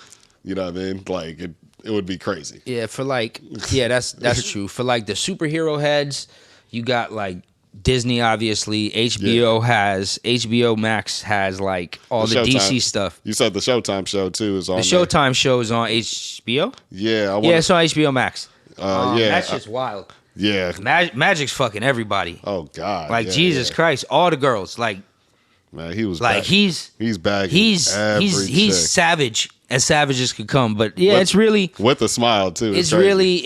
You know what I mean? Like it would be crazy. Yeah, that's true. For like the superhero heads, you got like Disney, obviously. HBO Max has like all the DC stuff. You said the Showtime show too is on. The Showtime show is on HBO. Yeah, it's on HBO Max. That's just wild. Yeah, Magic's fucking everybody. Oh God, like Jesus Christ, all the girls. Like, man, he was like he's bagging. He's savage. As savage as could come, but yeah, it's really with a smile too. It's really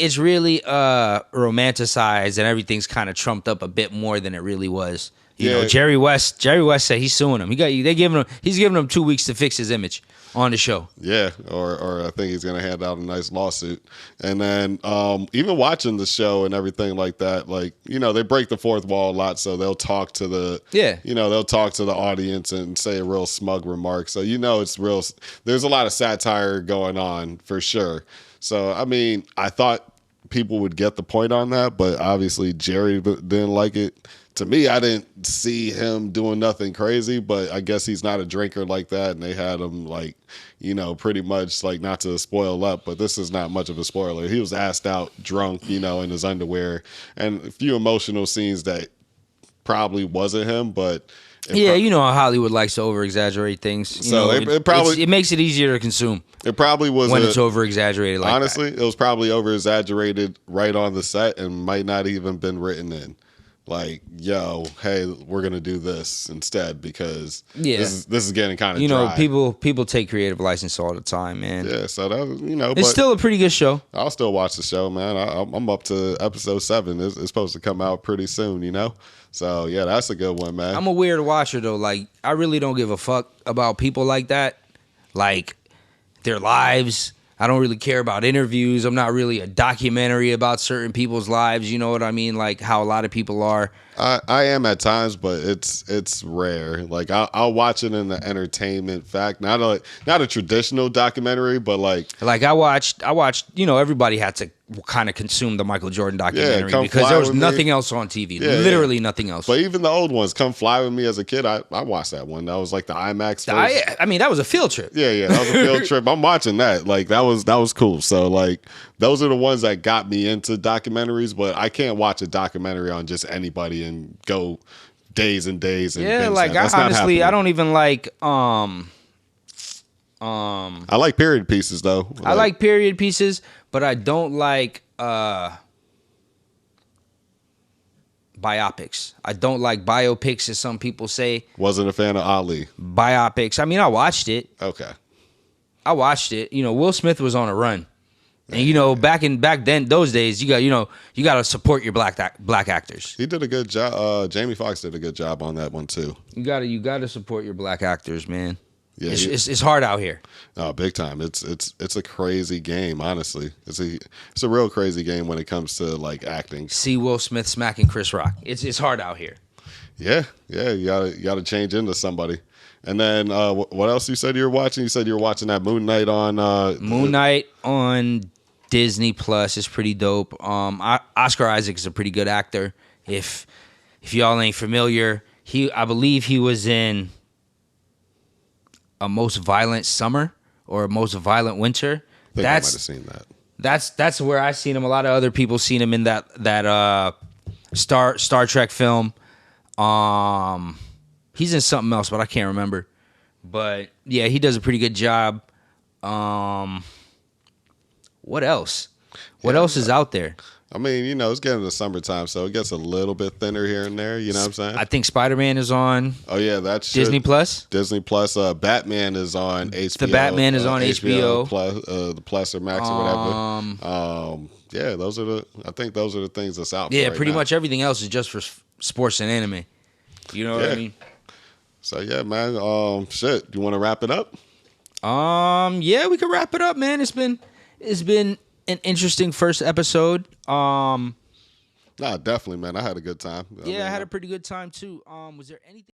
romanticized, and everything's kind of trumped up a bit more than it really was. You know, Jerry West said he's suing him. He's giving him 2 weeks to fix his image on the show. Yeah, or I think he's gonna hand out a nice lawsuit. And then even watching the show and everything like that, like, you know, they break the fourth wall a lot, so they'll talk to the they'll talk to the audience and say a real smug remark. So you know it's real. There's a lot of satire going on for sure. So I mean, I thought people would get the point on that, but obviously Jerry didn't like it. To me, I didn't see him doing nothing crazy, but I guess he's not a drinker like that, and they had him, like, you know, pretty much, like, not to spoil up, but this is not much of a spoiler. He was assed out drunk, you know, in his underwear, and a few emotional scenes that probably wasn't him, but... you know how Hollywood likes to over-exaggerate things. It makes it easier to consume. It probably was when it's over-exaggerated like honestly, that. It was probably over-exaggerated right on the set and might not even been written in. Like, yo, hey, we're gonna do this instead because this is getting kind of dry. People take creative license all the time, man. Yeah, so that was, it's still a pretty good show. I'll still watch the show, man. I'm up to episode 7. It's supposed to come out pretty soon, you know. So yeah, that's a good one, man. I'm a weird watcher though. Like, I really don't give a fuck about people like that, like their lives. I don't really care about interviews. I'm not really a documentary about certain people's lives. You know what I mean? Like how a lot of people are. I am at times, but it's rare. Like I'll watch it in the entertainment fact, not a traditional documentary, but like I watched. You know, everybody had to kind of consume the Michael Jordan documentary because there was nothing else on TV. Literally nothing else. But even the old ones, Come Fly With Me as a kid, I watched that one. That was like the IMAX. I mean, that was a field trip. Yeah, that was a field trip. I'm watching that. Like that was cool. So like those are the ones that got me into documentaries. But I can't watch a documentary on just anybody and go days and days. And like I don't even like. I like period pieces though. I like period pieces, but I don't like biopics. I don't like biopics, as some people say. Wasn't a fan of Ali. Biopics. I mean, I watched it. Okay. I watched it. You know, Will Smith was on a run. And you know, back then, those days, you got to support your black actors. He did a good job. Jamie Foxx did a good job on that one too. You got to support your black actors, man. Yeah, it's hard out here. Oh, big time. It's a crazy game, honestly. It's a real crazy game when it comes to like acting. See Will Smith smacking Chris Rock. It's hard out here. Yeah. You gotta change into somebody. And then what else you said you were watching? You said you were watching that Moon Knight on Moon Knight on Disney Plus is pretty dope. Oscar Isaac is a pretty good actor. If y'all ain't familiar, I believe he was in A Most Violent Summer or A Most Violent Winter. I think I might have seen that. That's where I seen him. A lot of other people seen him in that Star Trek film. He's in something else, but I can't remember. But yeah, he does a pretty good job. What else? What else is out there? I mean, you know, it's getting to summertime, so it gets a little bit thinner here and there. You know what I'm saying? I think Spider-Man is on. Oh yeah, that's Disney Plus. Disney Plus. Batman is on HBO. The Batman is on HBO. Plus, the Plus or Max or whatever. Yeah, I think those are the things that's out. Yeah, for right pretty now. much everything else is just for sports and anime. You know what I mean? So yeah, man. Shit. You want to wrap it up? Yeah, we can wrap it up, man. It's been an interesting first episode. Nah, definitely, man. I had a good time. I had a pretty good time too. Was there anything?